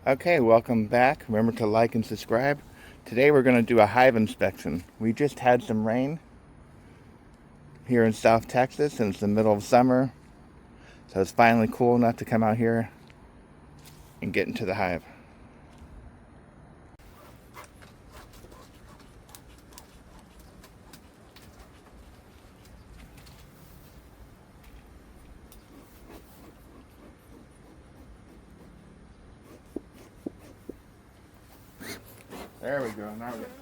Okay, welcome back. Remember to like and subscribe. Today we're going to do a hive inspection. We just had some rain here in South Texas and it's the middle of summer. So it's finally cool enough to come out here and get into the hive. There we go. Now we're getting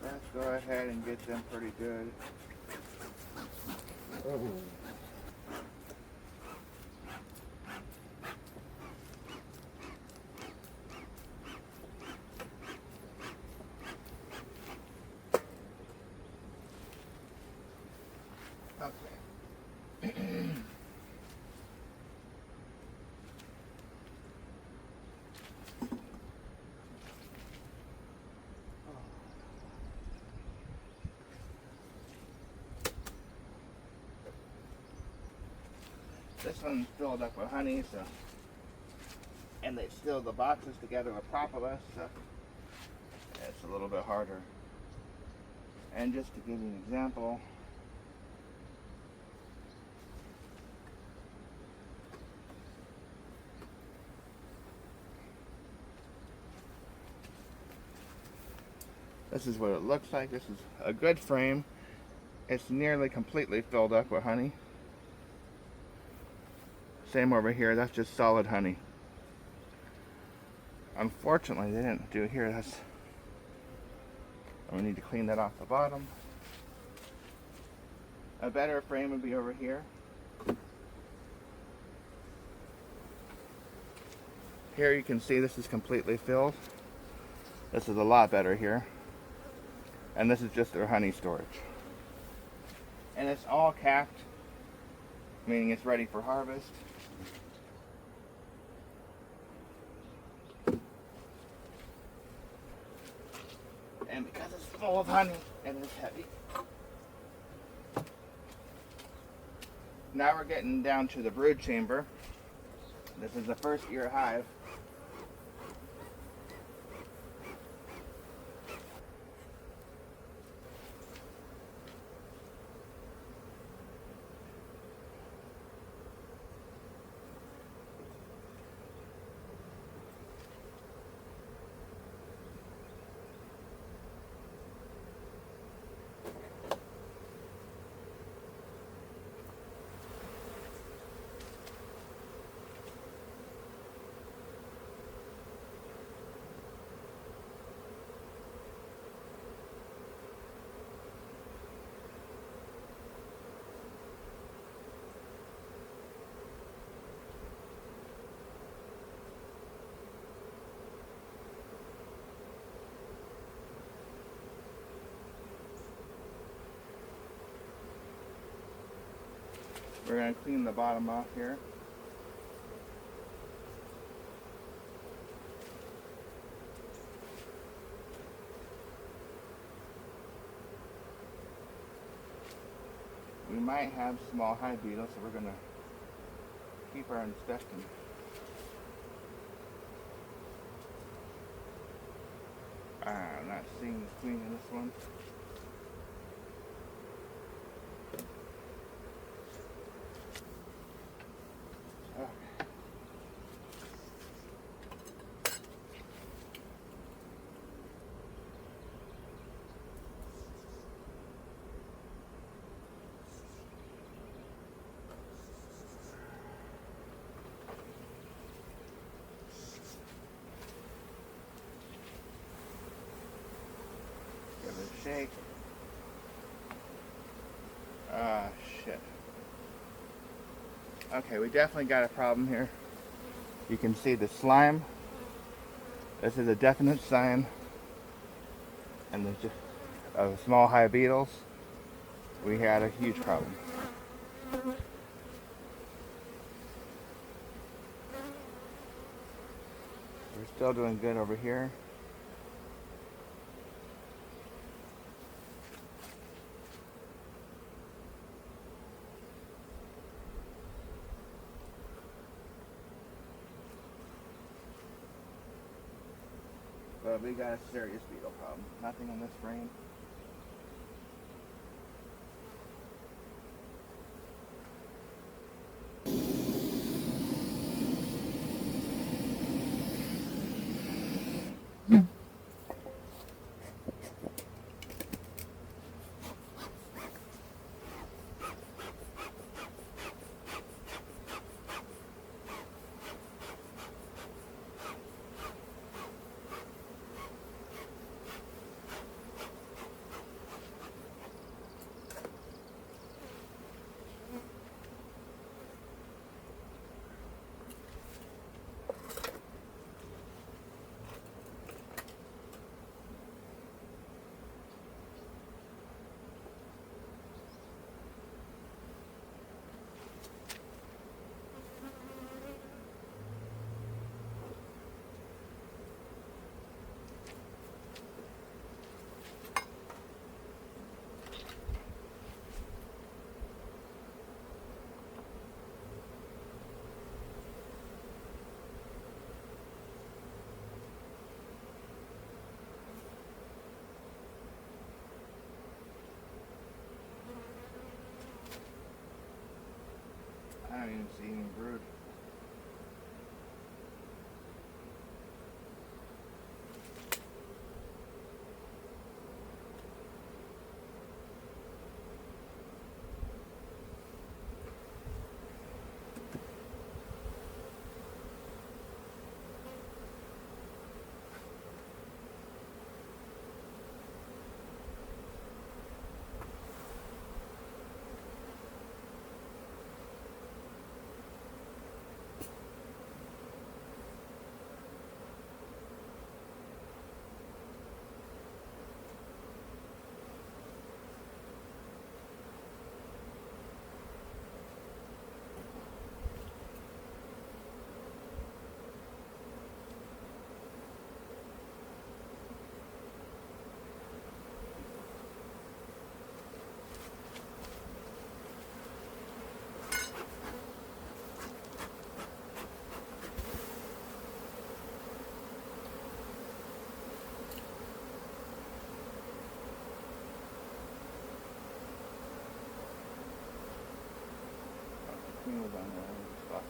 Let's go ahead and get them pretty good. Oh. Okay. This one's filled up with honey, so, and they still the boxes together with propolis, so it's a little bit harder. And just to give you an example, this is what it looks like. This is a good frame. It's nearly completely filled up with honey. Same over here, that's just solid honey. Unfortunately, they didn't do it here. We need to clean that off the bottom. A better frame would be over here. Here you can see this is completely filled. This is a lot better here. And this is just their honey storage. And it's all capped, meaning it's ready for harvest. And because it's full of honey and it's heavy. Now we're getting down to the brood chamber. This is the first year hive. We're going to clean the bottom off here. We might have small hive beetles, so we're going to keep our inspection. I'm not seeing the queen in this one. Give it a shake. Ah, shit. Okay, we definitely got a problem here. You can see the slime. This is a definite sign. And there's just of small hive beetles. We had a huge problem. We're still doing good over here. But we got a serious beetle problem. Nothing in this frame. I don't even see any brood. Queen was on there. Fuck.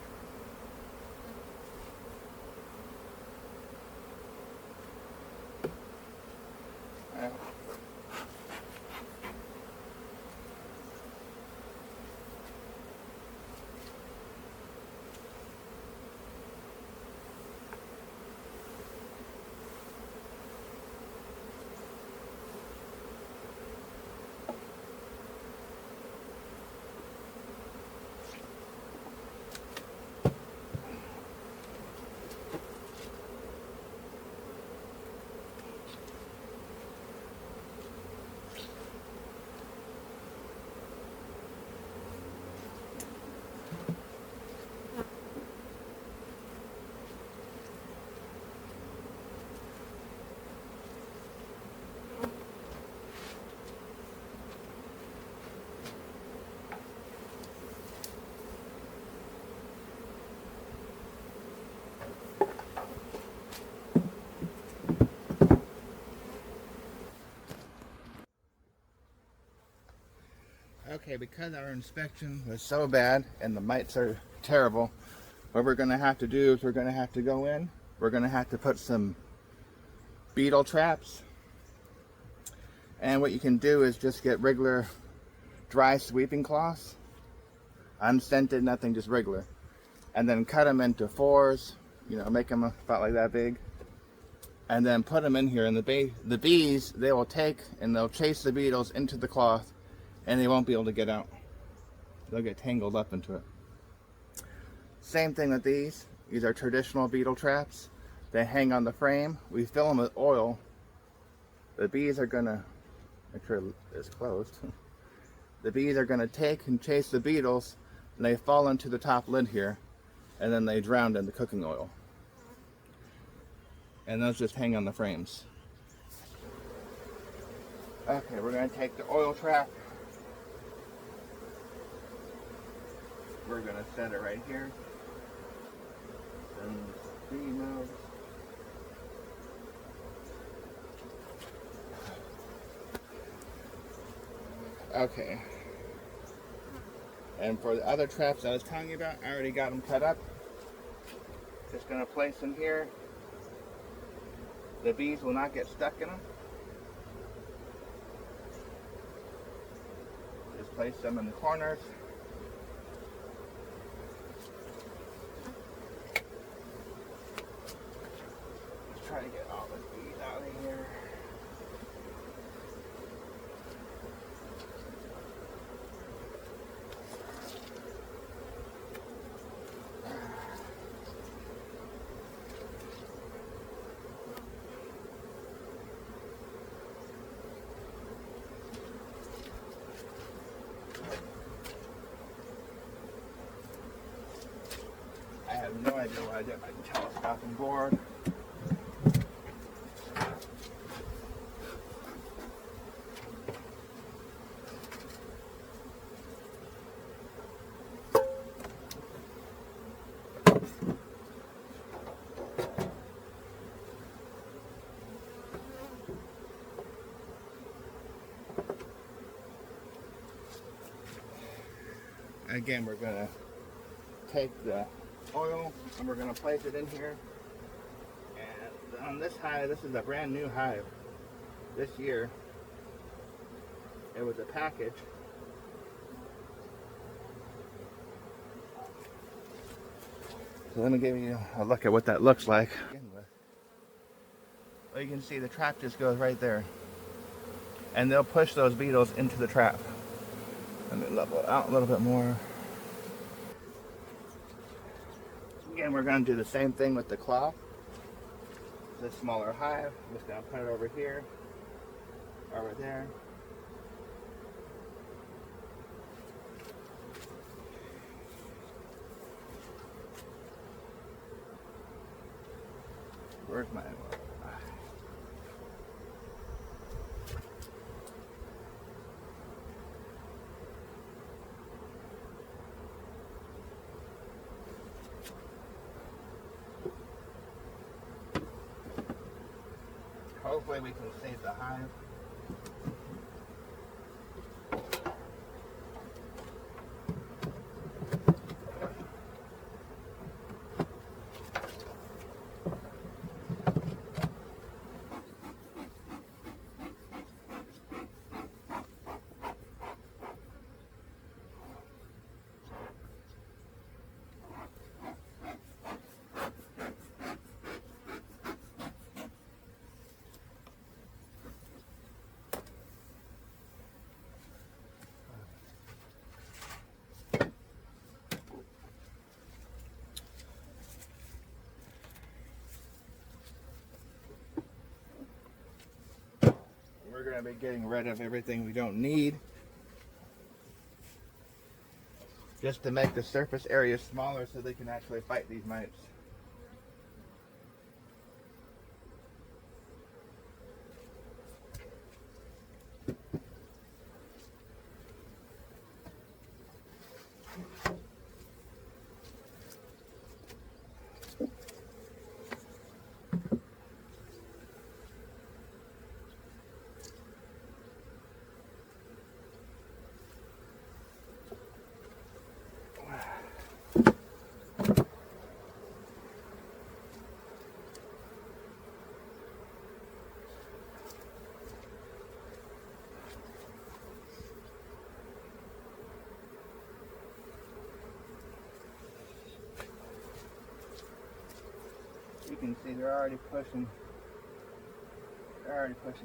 Okay, because our inspection was so bad and the mites are terrible, what we're going to have to do is we're going to have to go in, we're going to have to put some beetle traps, and what you can do is just get regular dry sweeping cloths, unscented, nothing, just regular, and then cut them into fours, you know, make them about like that big, and then put them in here, and the bees, they will take and they'll chase the beetles into the cloth, and they won't be able to get out. They'll get tangled up into it. Same thing with these. These are traditional beetle traps. They hang on the frame. We fill them with oil. The bees are gonna, make sure it's closed. The bees are gonna take and chase the beetles, and they fall into the top lid here, and then they drown in the cooking oil. And those just hang on the frames. Okay, we're gonna take the oil trap. We're gonna set it right here. And bee moves. Okay. And for the other traps I was telling you about, I already got them cut up. Just gonna place them here. The bees will not get stuck in them. Just place them in the corners. Let's try to get all the bees out of here. I have no idea what I did by telescoping board. Again, we're gonna take the oil and we're gonna place it in here. And on this hive, this is a brand new hive. This year, it was a package. So let me give you a look at what that looks like. Well, you can see the trap just goes right there. And they'll push those beetles into the trap. Let me level it out a little bit more. Again, we're going to do the same thing with the cloth. The smaller hive, I'm just going to put it over here, over there. Where's my... Hopefully we can save the hive. We're going to be getting rid of everything we don't need, just to make the surface area smaller so they can actually fight these mites. You can see they're already pushing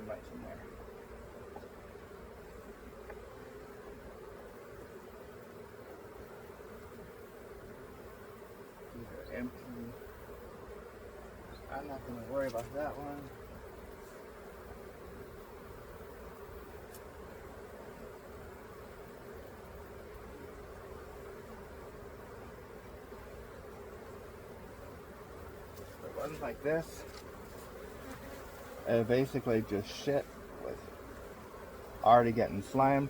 mites in there. These are empty. I'm not going to worry about that one. Ones like this, basically just shit with already getting slimed.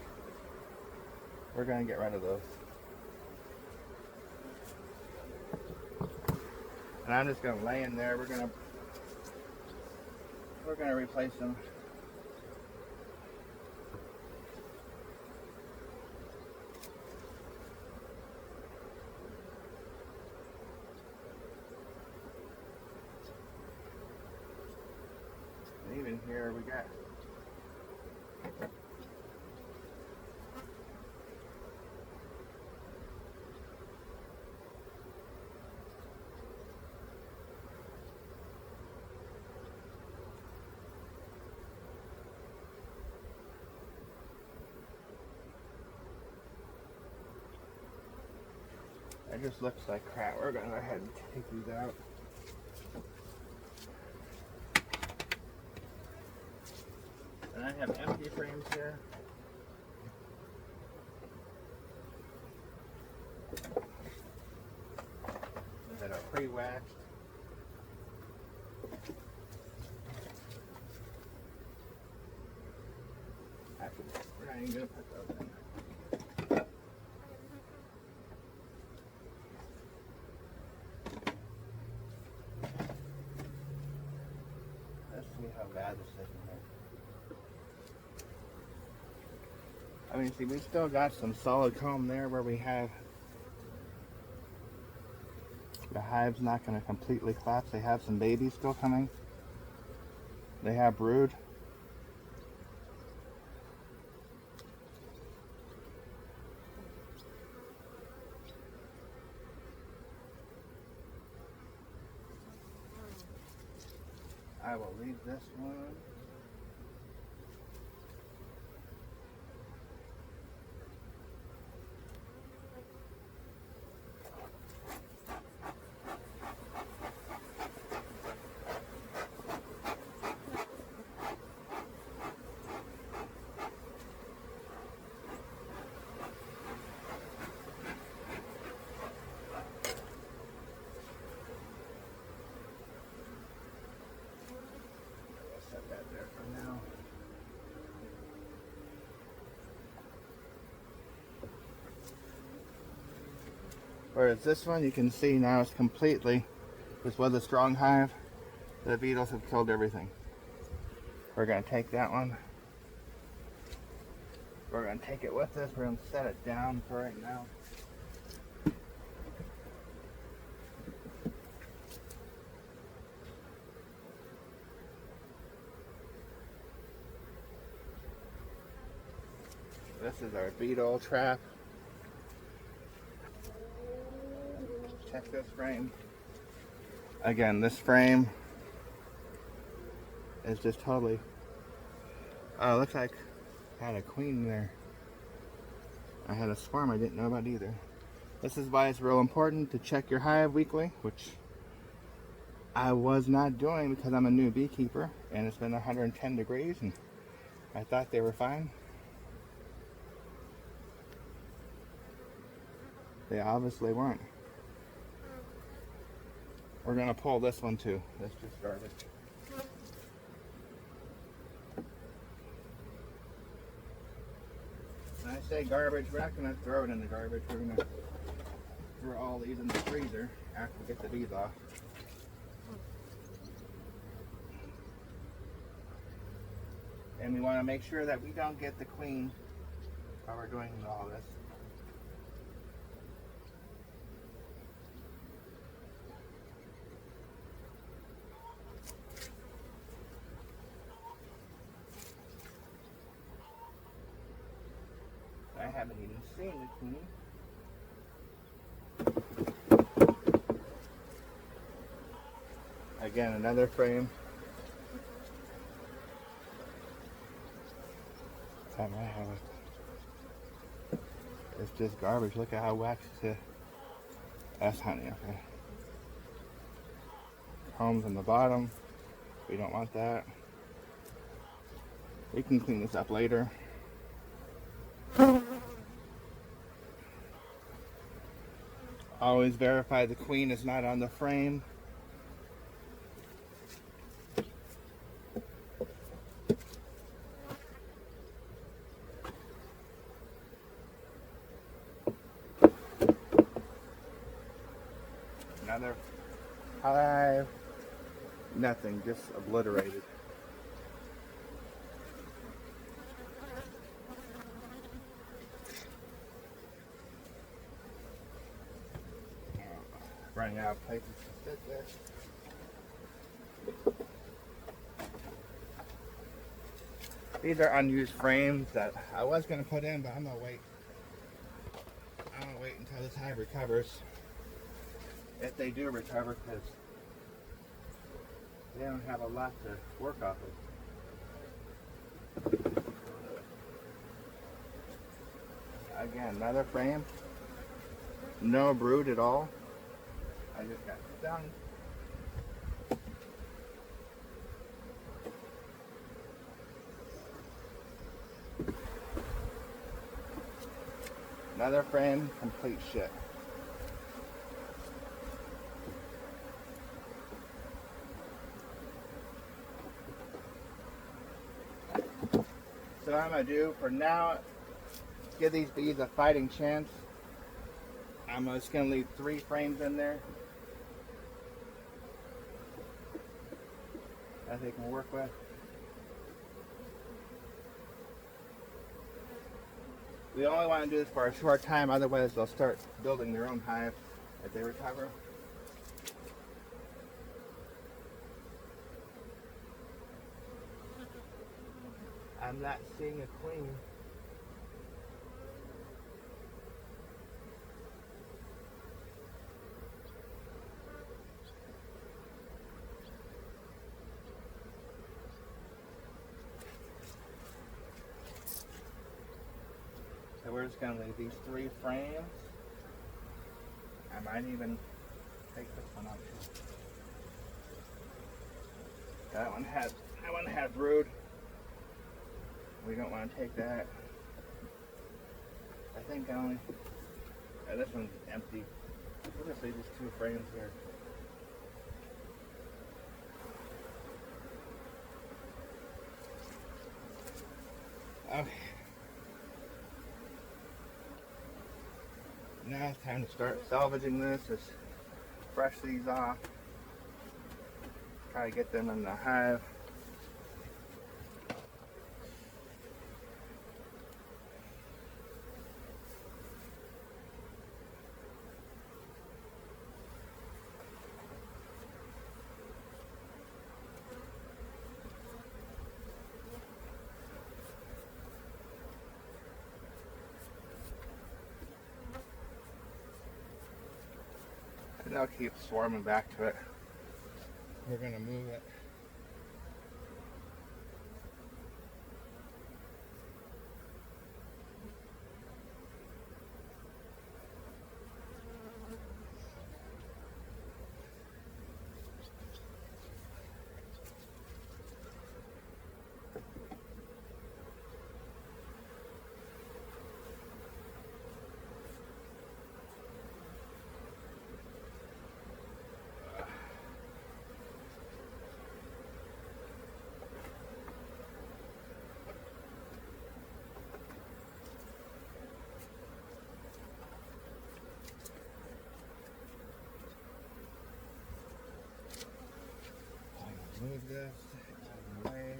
We're gonna get rid of those, and I'm just gonna lay in there. We're gonna replace them. in here. We got it just looks like crap. We're gonna go ahead and take these out. And I have empty frames here. That are pre-waxed. Actually, we're not even gonna put those in. Let's see how bad this is in there. I mean, see, we still got some solid comb there where we have the hive's not going to completely collapse. They have some babies still coming. They have brood. I will leave this one. Set that there for now. Whereas this one, you can see now it's completely, this was a strong hive. The beetles have killed everything. We're going to take that one. We're going to take it with us. We're going to set it down for right now. This is our beetle trap. Check this frame. Again, this frame is just totally, oh, it looks like I had a queen there. I had a swarm I didn't know about either. This is why it's real important to check your hive weekly, which I was not doing because I'm a new beekeeper and it's been 110 degrees and I thought they were fine. They obviously weren't. We're gonna pull this one too. That's just garbage. When I say garbage, we're not gonna throw it in the garbage. We're gonna throw all these in the freezer after we get the bees off. And we want to make sure that we don't get the queen while we're doing all this. I haven't even seen the queen. Again, another frame. Time I have it. It's just garbage. Look at how waxed it. That's honey, okay. Combs on the bottom. We don't want that. We can clean this up later. Always verify the queen is not on the frame. Another hive. Nothing, just obliterated. Running out of places to sit there. These are unused frames that I was going to put in, but I'm going to wait. I'm going to wait until this hive recovers. If they do recover, because they don't have a lot to work off of. Again, another frame. No brood at all. I just got stung. Another frame, complete shit. So what I'm going to do for now, give these bees a fighting chance. I'm just going to leave 3 frames in there that they can work with. We only want to do this for a short time, otherwise they'll start building their own hive if they recover. I'm not seeing a queen. So we're just going to leave these 3 frames. I might even take this one out too. That one had brood. We don't want to take that. I think I only. This one's empty. We'll just leave these 2 frames here. Okay. Now it's time to start salvaging this. Just brush these off. Try to get them in the hive. And they'll keep swarming back to it. We're going to move it. Move this out of the way.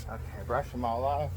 Okay, brush them all off.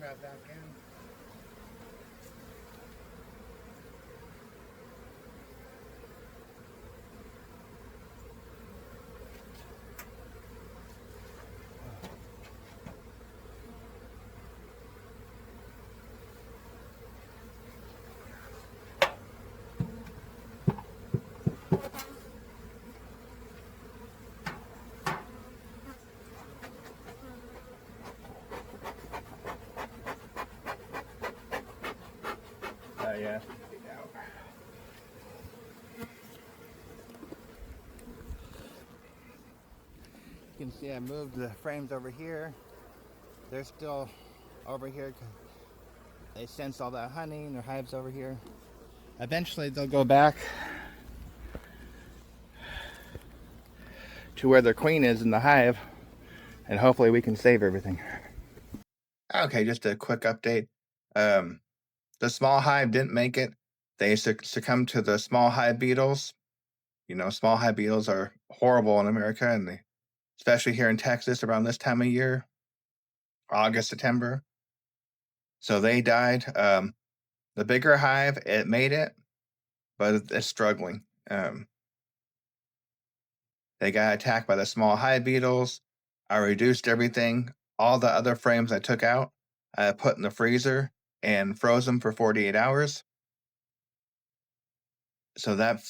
trap back in. Yeah. You can see I moved the frames over here. They're still over here because they sense all that honey and their hives over here. Eventually they'll go back to where their queen is in the hive, and hopefully we can save everything. Okay, just a quick update. The small hive didn't make it. They succumbed to the small hive beetles. You know, small hive beetles are horrible in America, and especially here in Texas around this time of year, August, September. So they died. The bigger hive, it made it, but it's struggling. They got attacked by the small hive beetles. I reduced everything. All the other frames I took out, I put in the freezer and froze them for 48 hours. So that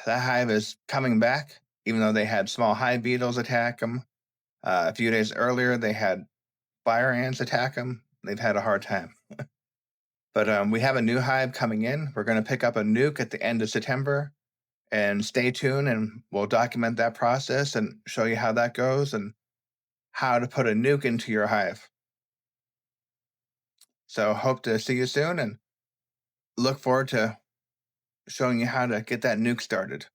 hive is coming back, even though they had small hive beetles attack them. A few days earlier, they had fire ants attack them. They've had a hard time. But we have a new hive coming in. We're going to pick up a nuke at the end of September, and stay tuned, and we'll document that process and show you how that goes and how to put a nuke into your hive. So hope to see you soon, and look forward to showing you how to get that nuke started.